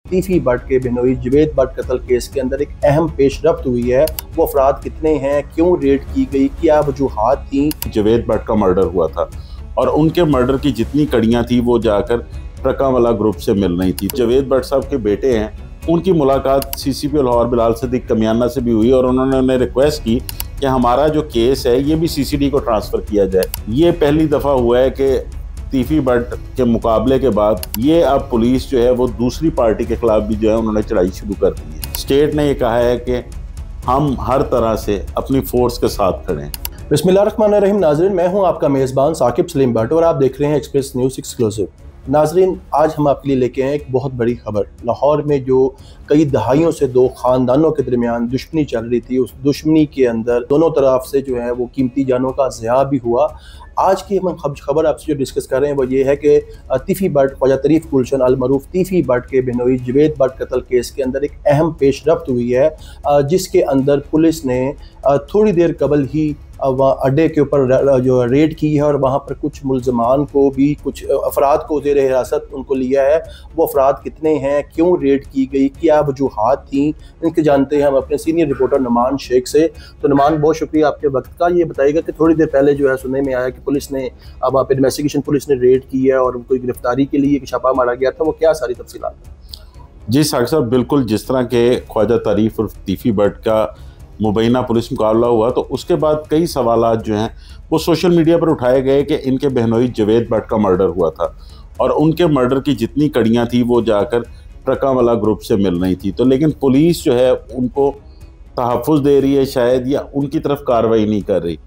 तीफी भट्ट के बिनोई जवेद भट्ट कत्ल केस के अंदर एक अहम पेशरफ्त हुई है। वो अफराद कितने हैं, क्यों रेड की गई, क्या वजूहात थी। जवेद भट्ट का मर्डर हुआ था और उनके मर्डर की जितनी कड़ियां थी वो जाकर ट्रकावाला ग्रुप से मिल रही थी। जवेद भट्ट साहब के बेटे हैं, उनकी मुलाकात सीसीपी लाहौर बिलाल सिद्दीक कमियाना से भी हुई और उन्होंने उन्हें रिक्वेस्ट की कि हमारा जो केस है ये भी सीसीडी को ट्रांसफ़र किया जाए। ये पहली दफ़ा हुआ है कि तीफी भट्ट के मुकाबले के बाद ये अब पुलिस जो है वो दूसरी पार्टी के खिलाफ भी जो है उन्होंने चढ़ाई शुरू कर दी है। स्टेट ने ये कहा है कि हम हर तरह से अपनी फोर्स के साथ खड़े हैं। बिस्मिल्लाहिर्रहमानिर्रहीम। नाज़रीन, मैं हूं आपका मेज़बान साकिब सलीम भट्ट और आप देख रहे हैं एक्सप्रेस न्यूज़ एक्सक्लूसिव। नाज़रीन, आज हम आपके लिए लेके आए एक बहुत बड़ी खबर। लाहौर में जो कई दहाइयों से दो ख़ानदानों के दरमियान दुश्मनी चल रही थी, उस दुश्मनी के अंदर दोनों तरफ से जो है वो कीमती जानों का ज़िया भी हुआ। आज की हम खबर आपसे जो डिस्कस कर रहे हैं वो ये है कि तीफी भट्ट ख्वाजा तरीफ गुलशन अल मरूफ तीफी भट्ट के बिनोई जवेद भट्ट कत्ल केस के अंदर एक अहम पेशरफ्त हुई है, जिसके अंदर पुलिस ने थोड़ी देर कबल ही वहाँ अड्डे के ऊपर जो रेड की है और वहाँ पर कुछ मुल्ज़मान को भी, कुछ अफराद को ज़ेर हिरासत उनको लिया है। वो अफराद कितने हैं, क्यों रेड की गई, क्या वजूहात थी, इनके जानते हैं हम अपने सीनियर रिपोर्टर नुमान शेख से। तो नुमान, बहुत शुक्रिया आपके वक्त का। ये बताइएगा कि थोड़ी देर पहले जो है सुनने में आया कि पुलिस ने वहाँ पर इन्वेस्टिगेशन पुलिस ने रेड की है और कोई गिरफ्तारी के लिए छापा मारा गया था, वो क्या सारी तफसीलात है? जी साकिब साहब, बिल्कुल जिस तरह के ख्वाजा तारीफ और तीफी भट्ट का मुबैना पुलिस मुकाबला हुआ तो उसके बाद कई सवालात जो हैं वो सोशल मीडिया पर उठाए गए कि इनके बहनोई जवेद भट्ट का मर्डर हुआ था और उनके मर्डर की जितनी कड़ियां थी वो जाकर ट्रकावाला ग्रुप से मिल रही थी। तो लेकिन पुलिस जो है उनको तहफ़्फ़ुज़ दे रही है शायद, या उनकी तरफ कार्रवाई नहीं कर रही।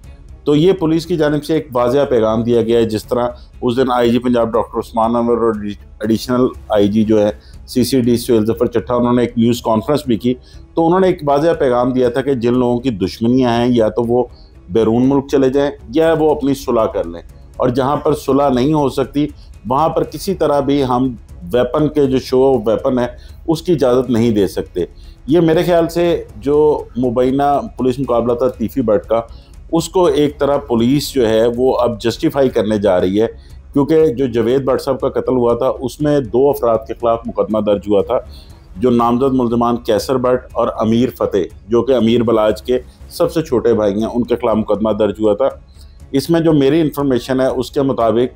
तो ये पुलिस की जानिब से एक वाज़ेह पैगाम दिया गया है। जिस तरह उस दिन आईजी पंजाब डॉक्टर उस्मान अनवर और एडिशनल आईजी जो है सीसीडी सुहेल ज़फ़र चट्टा, उन्होंने एक न्यूज़ कॉन्फ्रेंस भी की। तो उन्होंने एक वाज़ेह पैगाम दिया था कि जिन लोगों की दुश्मनियाँ हैं या तो वो बैरून मुल्क चले जाएँ या वो अपनी सुलह कर लें, और जहाँ पर सुलह नहीं हो सकती वहाँ पर किसी तरह भी हम वेपन के जो शो वेपन है उसकी इजाज़त नहीं दे सकते। ये मेरे ख्याल से जो मुबैना पुलिस मुकाबला था तीफी भट्ट का, उसको एक तरह पुलिस जो है वो अब जस्टिफाई करने जा रही है, क्योंकि जो जवेद भट्ट साहब का कत्ल हुआ था उसमें दो अफराद के खिलाफ मुकदमा दर्ज हुआ था, जो नामजद मुल्ज़मान कैसर भट्ट और अमीर फ़तेह, जो कि अमीर बलाज के सबसे छोटे भाई हैं, उनके खिलाफ मुकदमा दर्ज हुआ था। इसमें जो मेरी इन्फॉर्मेशन है उसके मुताबिक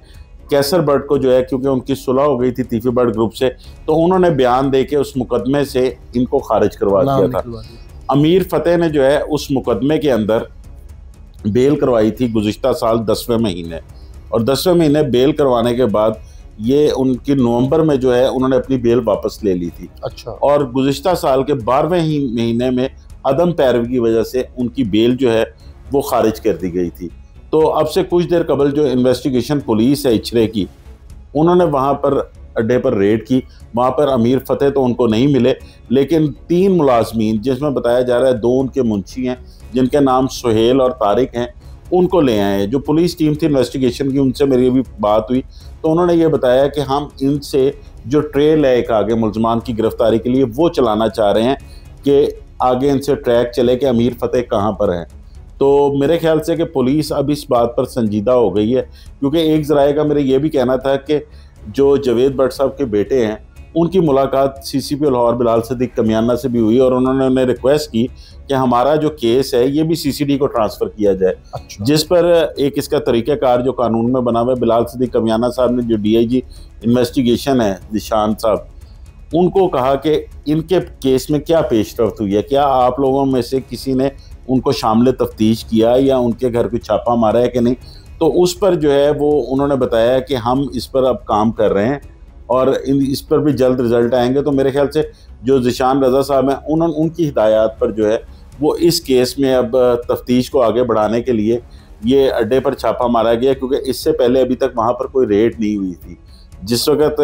कैसर भट्ट को जो है, क्योंकि उनकी सुलह हो गई थी तीफी भट्ट ग्रुप से, तो उन्होंने बयान दे के उस मुकदमे से इनको खारिज करवा दिया था। अमीर फ़तेह ने जो है उस मुकदमे के अंदर बेल करवाई थी गुज़िश्ता साल 10वें महीने, और 10वें महीने बेल करवाने के बाद ये उनकी नवंबर में जो है उन्होंने अपनी बेल वापस ले ली थी। अच्छा। और गुज़िश्ता साल के 12वें ही महीने में अदम पैरवी की वजह से उनकी बेल जो है वो खारिज कर दी गई थी। तो अब से कुछ देर कबल जो इन्वेस्टिगेशन पुलिस है इचरे की, उन्होंने वहाँ पर अड्डे पर रेड की। वहाँ पर अमीर फ़तेह तो उनको नहीं मिले, लेकिन 3 मुलाजमीन, जिसमें बताया जा रहा है 2 उनके मुंशी हैं जिनके नाम सुहेल और तारिक हैं, उनको ले आए। जो पुलिस टीम थी इन्वेस्टिगेशन की, उनसे मेरी अभी बात हुई तो उन्होंने ये बताया कि हम इनसे जो ट्रेल है एक आगे मुल्ज़मान की गिरफ्तारी के लिए वो चलाना चाह रहे हैं कि आगे इनसे ट्रैक चले कि अमीर फ़तेह कहाँ पर हैं। तो मेरे ख्याल से कि पुलिस अब इस बात पर संजीदा हो गई है, क्योंकि एक ज़राए का मेरा ये भी कहना था कि जो जवेद भट्ट साहब के बेटे हैं उनकी मुलाकात सीसीपी लाहौर बिलाल सिद्दीक कमियाना से भी हुई और उन्होंने उन्हें रिक्वेस्ट की कि हमारा जो केस है ये भी सीसीडी को ट्रांसफ़र किया जाए। अच्छा। जिस पर एक इसका तरीक़ाकार जो कानून में बना हुआ है, बिलाल सिद्दीक कमियाना साहब ने, जो डीआईजी इन्वेस्टिगेशन है निशान साहब, उनको कहा कि इनके केस में क्या पेशरफ्त हुई है, क्या आप लोगों में से किसी ने उनको शामिल तफ्तीश किया या उनके घर को छापा मारा है कि नहीं। तो उस पर जो है वो उन्होंने बताया कि हम इस पर अब काम कर रहे हैं और इस पर भी जल्द रिज़ल्ट आएंगे। तो मेरे ख्याल से जो ज़िशान रज़ा साहब हैं उनकी हिदायत पर जो है वो इस केस में अब तफ्तीश को आगे बढ़ाने के लिए ये अड्डे पर छापा मारा गया, क्योंकि इससे पहले अभी तक वहाँ पर कोई रेड नहीं हुई थी। जिस वक्त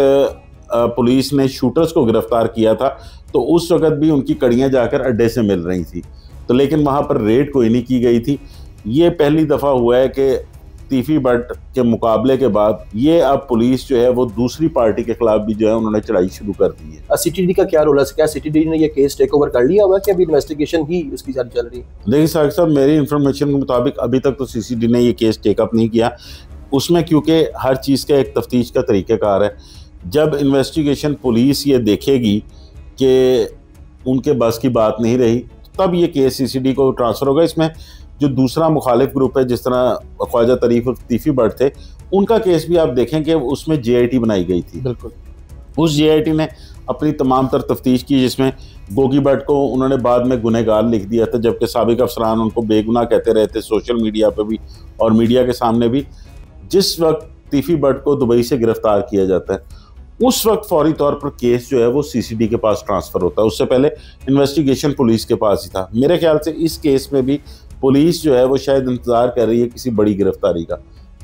पुलिस ने शूटर्स को गिरफ़्तार किया था तो उस वक्त भी उनकी कड़ियाँ जाकर अड्डे से मिल रही थी, तो लेकिन वहाँ पर रेड कोई नहीं की गई थी। ये पहली दफ़ा हुआ है कि तीफी भट्ट के मुकाबले के बाद ये अब पुलिस जो है वो दूसरी पार्टी के खिलाफ भी जो है उन्होंने चढ़ाई शुरू कर दी है। सीटीडी का क्या रोल है? क्या सीटीडी ने ये केस टेक ओवर कर लिया हुआ है कि अभी इन्वेस्टिगेशन ही उसकी जारी चल रही है? देखिए साकिब साहब, मेरी इन्फॉर्मेशन के मुताबिक अभी तक तो सीसीडी ने ये केस टेकअप नहीं किया। उसमें क्योंकि हर चीज़ का एक तफ्तीश का तरीक़ाकार है। जब इन्वेस्टिगेशन पुलिस ये देखेगी कि उनके बस की बात नहीं रही, तब ये केस सीसीडी को ट्रांसफ़र होगा। इसमें जो दूसरा मुखालिफ ग्रुप है, जिस तरह ख्वाजा तारीफ और तीफी भट्ट थे, उनका केस भी आप देखें कि उसमें जेआईटी बनाई गई थी। बिल्कुल। उस जेआईटी ने अपनी तमाम तर तफ्तीश की, जिसमें गोगी भट्ट को उन्होंने बाद में गुनहगार लिख दिया था, जबकि साबिक अफसरान उनको बेगुनाह कहते रहे थे, सोशल मीडिया पर भी और मीडिया के सामने भी। जिस वक्त तीफी भट्ट को दुबई से गिरफ्तार किया जाता है, उस वक्त फौरी तौर पर केस जो है वो सीसीडी के पास ट्रांसफ़र होता है। उससे पहले इन्वेस्टिगेशन पुलिस के पास ही था। मेरे ख्याल से इस केस में भी पुलिस जो है वो शायद इंतज़ार कर रही है किसी बड़ी गिरफ्तारी का,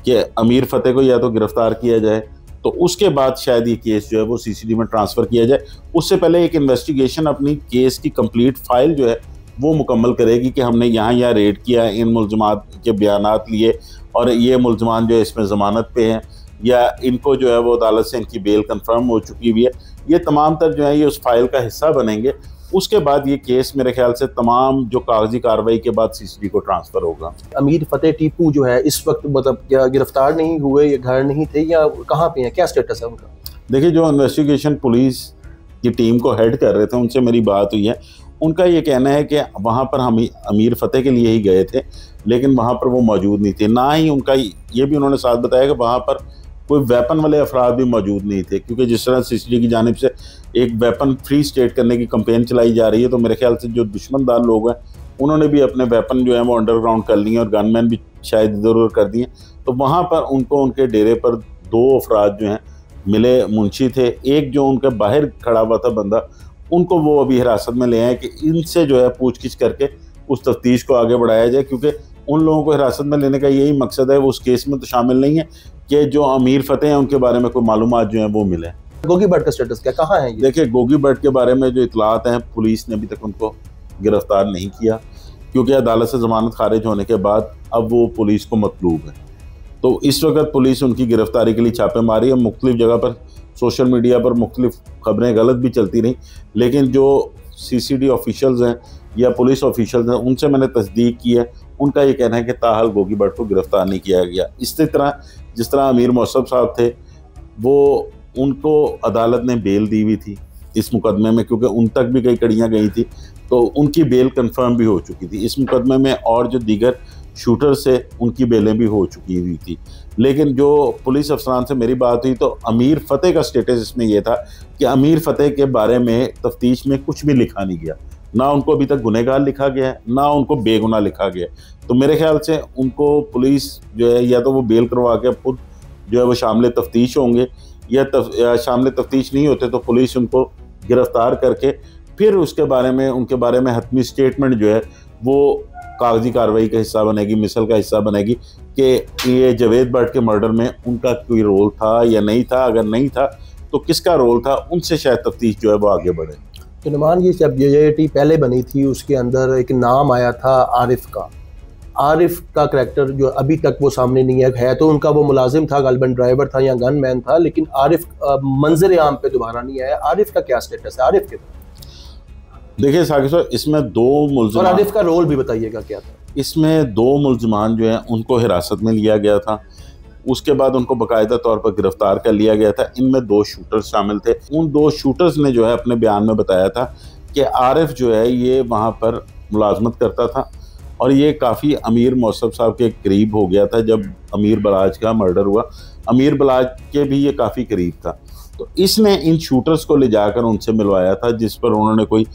कि अमीर फतेह को या तो गिरफ्तार किया जाए, तो उसके बाद शायद ये केस जो है वो सीसीडी में ट्रांसफ़र किया जाए। उससे पहले एक इन्वेस्टिगेशन अपनी केस की कंप्लीट फाइल जो है वो मुकम्मल करेगी कि हमने यहाँ रेड किया, इन मुलजमात के बयानात लिए और ये मुलजमान जो है इसमें ज़मानत पे हैं, या इनको जो है वो अदालत से इनकी बेल कंफर्म हो चुकी हुई है। ये तमाम तर जो है ये उस फाइल का हिस्सा बनेंगे। उसके बाद ये केस मेरे ख्याल से तमाम जो कागजी कार्रवाई के बाद सीसीडी को ट्रांसफ़र होगा। अमीर फतेह टीपू जो है इस वक्त मतलब क्या गिरफ्तार नहीं हुए, या घर नहीं थे, या कहाँ पे हैं, क्या स्टेटस है उनका? देखिए, जो इन्वेस्टिगेशन पुलिस की टीम को हेड कर रहे थे उनसे मेरी बात हुई है। उनका ये कहना है कि वहाँ पर हम अमीर फतेह के लिए ही गए थे, लेकिन वहाँ पर वो मौजूद नहीं थे। ना ही उनका ये भी उन्होंने साथ बताया कि वहाँ पर कोई वेपन वाले अफराद भी मौजूद नहीं थे, क्योंकि जिस तरह सीसीडी की जानिब से एक वेपन फ्री स्टेट करने की कंपेन चलाई जा रही है, तो मेरे ख्याल से जो दुश्मनदार लोग हैं उन्होंने भी अपने वेपन जो है वो अंडरग्राउंड कर लिए और गनमैन भी शायद इधर उधर कर दिए। तो वहाँ पर उनको उनके डेरे पर 2 अफराद जो हैं मिले, मुंशी थे। एक जो उनके बाहर खड़ा हुआ था बंदा, उनको वो अभी हिरासत में ले आए कि इनसे जो है पूछ गिछ करके उस तफ्तीश को आगे बढ़ाया जाए, क्योंकि उन लोगों को हिरासत में लेने का यही मकसद है। वो उस केस में तो शामिल नहीं है कि जो अमीर फतेह हैं उनके बारे में कोई मालूमात जो है वो मिले। गोगी भट्ट का स्टेटस क्या, कहाँ है ये? देखिए, गोगी भट्ट के बारे में जो इतलात हैं, पुलिस ने अभी तक उनको गिरफ्तार नहीं किया, क्योंकि अदालत से ज़मानत खारिज होने के बाद अब वो पुलिस को मतलूब है। तो इस वक्त पुलिस उनकी गिरफ्तारी के लिए छापे मारी है। मुख्तलिफ जगह पर सोशल मीडिया पर मुख्तलिफ खबरें गलत भी चलती रहीं, लेकिन जो सीसीडी ऑफिशियल्स हैं या पुलिस ऑफिशियल्स हैं उनसे मैंने तस्दीक की है, उनका ये कहना है कि ताहाल गोगी भट्ट को गिरफ्तार नहीं किया गया। इसी तरह जिस तरह अमीर मौसम साहब थे, वो उनको अदालत ने बेल दी हुई थी इस मुकदमे में, क्योंकि उन तक भी कई कड़ियाँ गई थी, तो उनकी बेल कंफर्म भी हो चुकी थी इस मुकदमे में, और जो दीगर शूटर से उनकी बेलें भी हो चुकी हुई थी। लेकिन जो पुलिस अफसरान से मेरी बात हुई तो अमीर फतेह का स्टेटस इसमें यह था कि अमीर फतेह के बारे में तफ्तीश में कुछ भी लिखा नहीं गया, ना उनको अभी तक गुनहगार लिखा गया है, ना उनको बेगुनाह लिखा गया। तो मेरे ख्याल से उनको पुलिस जो है या तो वो बेल करवा के खुद जो है वो शामिल तफ्तीश होंगे, या शामिल तफ्तीश नहीं होते तो पुलिस उनको गिरफ्तार करके फिर उसके बारे में उनके बारे में हतमी स्टेटमेंट जो है वो कागजी कार्रवाई का हिस्सा बनेगी, मिसल का हिस्सा बनेगी कि ये जावेद भट्ट के मर्डर में उनका कोई रोल था या नहीं था। अगर नहीं था तो किसका रोल था, उनसे शायद तफ्तीश जो है वो आगे बढ़े। तो नुमान, ये जब जेआईटी पहले बनी थी उसके अंदर एक नाम आया था आरिफ का। आरिफ का करैक्टर जो अभी तक वो सामने नहीं है तो उनका वो मुलाजिम था, गालिबन ड्राइवर था या गनमैन था, लेकिन आरिफ मंजर आम पे दोबारा नहीं आया। आरिफ का क्या स्टेटस है? आरिफ के देखिए साकिब साहब, इसमें 2 मुलज़िमान, और आरिफ का रोल भी बताइएगा क्या था। इसमें 2 मुलज़िमान जो हैं उनको हिरासत में लिया गया था, उसके बाद उनको बाकायदा तौर पर गिरफ्तार कर लिया गया था। इनमें 2 शूटर्स शामिल थे। उन 2 शूटर्स ने जो है अपने बयान में बताया था कि आरिफ जो है ये वहाँ पर मुलाजमत करता था और ये काफ़ी अमीर मौसम साहब के करीब हो गया था जब अमीर बलाज का मर्डर हुआ। अमीर बलाज के भी ये काफ़ी करीब था। तो इसने इन शूटर्स को ले जाकर उनसे मिलवाया था, जिस पर उन्होंने कोई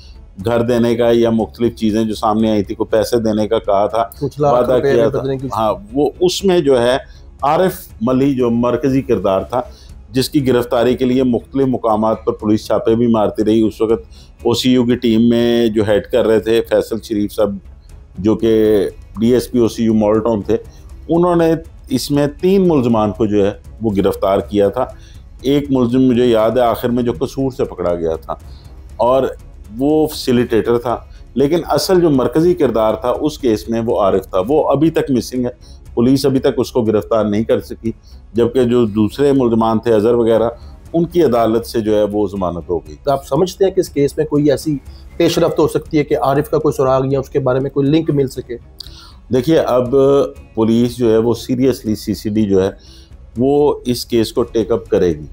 घर देने का या मुख्तलिफ चीज़ें जो सामने आई थी, को पैसे देने का कहा था, वादा किया था। हाँ, वो उसमें जो है आरिफ मली जो मरकज़ी किरदार था, जिसकी गिरफ्तारी के लिए मुख्तलिफ मुकामात पर पुलिस छापे भी मारती रही। उस वक्त OCU की टीम में जो हेड कर रहे थे फैसल शरीफ साहब, जो कि DSP OCU मॉडल टाउन थे, उन्होंने इसमें 3 मुलज़मान को जो है वो गिरफ़्तार किया था। एक मुलज़िम मुझे याद है आखिर में जो कसूर से पकड़ा गया था और वो फैसिलिटेटर था, लेकिन असल जो मरकज़ी किरदार था उस केस में वो आरिफ था। वो अभी तक मिसिंग है, पुलिस अभी तक उसको गिरफ़्तार नहीं कर सकी, जबकि जो दूसरे मुलज़मान थे अज़हर वगैरह, उनकी अदालत से जो है वो ज़मानत हो गई। तो आप समझते हैं कि इस केस में कोई ऐसी पेशरफ्त हो सकती है कि आरिफ का कोई सुराग या उसके बारे में कोई लिंक मिल सके? देखिए, अब पुलिस जो है वो सीरियसली CCD जो है वो इस केस को टेकअप करेगी।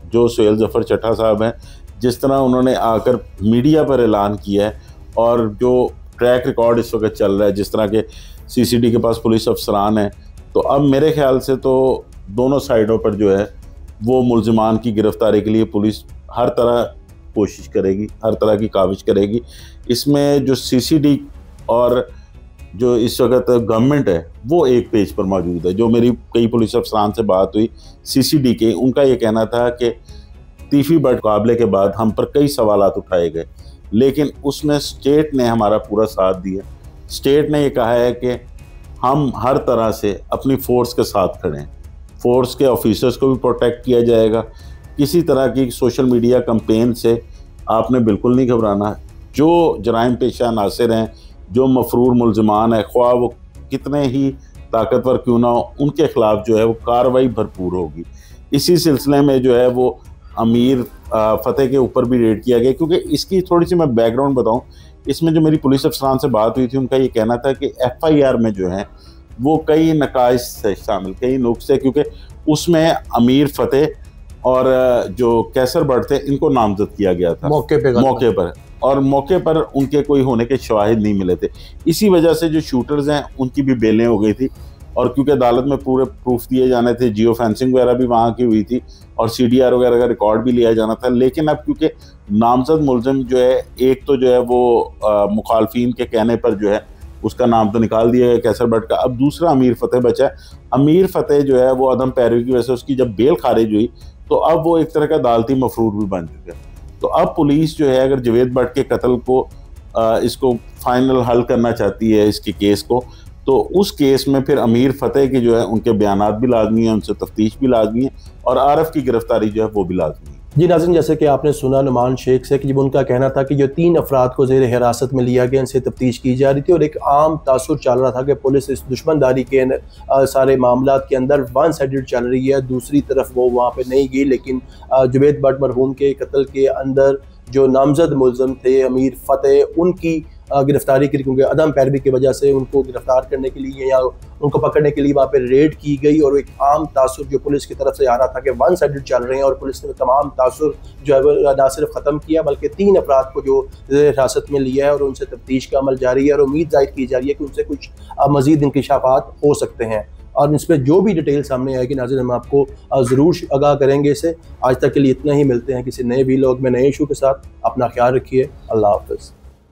जो सुहेल ज़फ़र चट्टा साहब हैं जिस तरह उन्होंने आकर मीडिया पर ऐलान किया है और जो ट्रैक रिकॉर्ड इस वक्त चल रहा है, जिस तरह के सीसीडी के पास पुलिस अफसरान हैं, तो अब मेरे ख्याल से तो दोनों साइडों पर जो है वो मुल्ज़िमान की गिरफ्तारी के लिए पुलिस हर तरह कोशिश करेगी, हर तरह की काविश करेगी। इसमें जो सीसीडी और जो इस वक्त गवर्नमेंट है वो एक पेज पर मौजूद है। जो मेरी कई पुलिस अफसरान से बात हुई सीसीडी के, उनका ये कहना था कि तीफी बट मुकाबले के बाद हम पर कई सवालात उठाए गए, लेकिन उसमें स्टेट ने हमारा पूरा साथ दिया। स्टेट ने ये कहा है कि हम हर तरह से अपनी फ़ोर्स के साथ खड़े हैं, फ़ोर्स के ऑफिसर्स को भी प्रोटेक्ट किया जाएगा। किसी तरह की सोशल मीडिया कैंपेन से आपने बिल्कुल नहीं घबराना। जो जराइम पेशा नासिर हैं, जो मफरूर मुल्ज़िमान है, ख्वाह वो कितने ही ताकतवर क्यों ना हो, उनके ख़िलाफ़ जो है वो कार्रवाई भरपूर होगी। इसी सिलसिले में जो है वो अमीर फ़तेह के ऊपर भी रेड किया गया, क्योंकि इसकी थोड़ी सी मैं बैकग्राउंड बताऊं। इसमें जो मेरी पुलिस अफसरान से बात हुई थी, उनका ये कहना था कि FIR में जो है वो कई नकाइस से शामिल, कई नुक्स है, क्योंकि उसमें अमीर फ़तेह और जो कैसर बट थे इनको नामजद किया गया था मौके पर उनके कोई होने के शवाहिद नहीं मिले थे। इसी वजह से जो शूटर्स हैं उनकी भी बेलें हो गई थी, और क्योंकि अदालत में पूरे प्रूफ दिए जाने थे, जियो फेंसिंग वगैरह भी वहाँ की हुई थी और CDR वगैरह का रिकॉर्ड भी लिया जाना था। लेकिन अब क्योंकि नामजद मुल्ज़िम जो है, एक तो जो है वो मुखालफिन के कहने पर जो है उसका नाम तो निकाल दिया गया कैसर बट का, अब दूसरा अमीर फ़तेह बचा है। अमीर फ़तेह जो है वो अदम पैरवी की वजह से उसकी जब बेल खारिज हुई तो अब वो एक तरह का अदालती मफरूर भी बन चुका है। तो अब पुलिस जो है अगर जावेद बट के कत्ल को इसको फाइनल हल करना चाहती है इसके केस को, तो उस केस में फिर अमीर फ़तेह के जो है उनके बयानात भी लाजमी हैं, उनसे तफ्तीश भी लाजमी है, और आरफ की गिरफ्तारी जो है वो भी लाजमी है। जी नाज़रीन, जैसे कि आपने सुना नुमान शेख से कि जब उनका कहना था कि जो 3 अफराद को ज़ेर हिरासत में लिया गया, इनसे तफ्तीश की जा रही थी, और एक आम तासुर चल रहा था कि पुलिस इस दुश्मनदारी के सारे मामलात के अंदर वन साइडेड चल रही है, दूसरी तरफ वो वहाँ पे नहीं गई। लेकिन जावेद बट मरहूम के कत्ल के अंदर जो नामजद मुल्ज़िम थे अमीर फ़तेह, उनकी गिरफ्तारी की, क्योंकि अदम पैरवी की वजह से उनको गिरफ्तार करने के लिए या उनको पकड़ने के लिए वहाँ पे रेड की गई, और एक आम तासुर जो पुलिस की तरफ से आ रहा था कि वन साइडेड चल रहे हैं, और पुलिस ने तमाम तासुर जो है वो ना सिर्फ ख़त्म किया बल्कि 3 अफराद को जो हिरासत में लिया है और उनसे तफ्तीश का अमल जारी है, और उम्मीद जाहिर की जा रही है कि उनसे कुछ मज़ीद इंकशाफात हो सकते हैं। और इस पर जो भी डिटेल सामने आएगी नाज़रीन हम आपको ज़रूर आगाह करेंगे इसे। आज तक के लिए इतना ही, मिलते हैं किसी नए व्लॉग में नए इशू के साथ। अपना ख्याल रखिए। अल्लाह हाफ़िज़।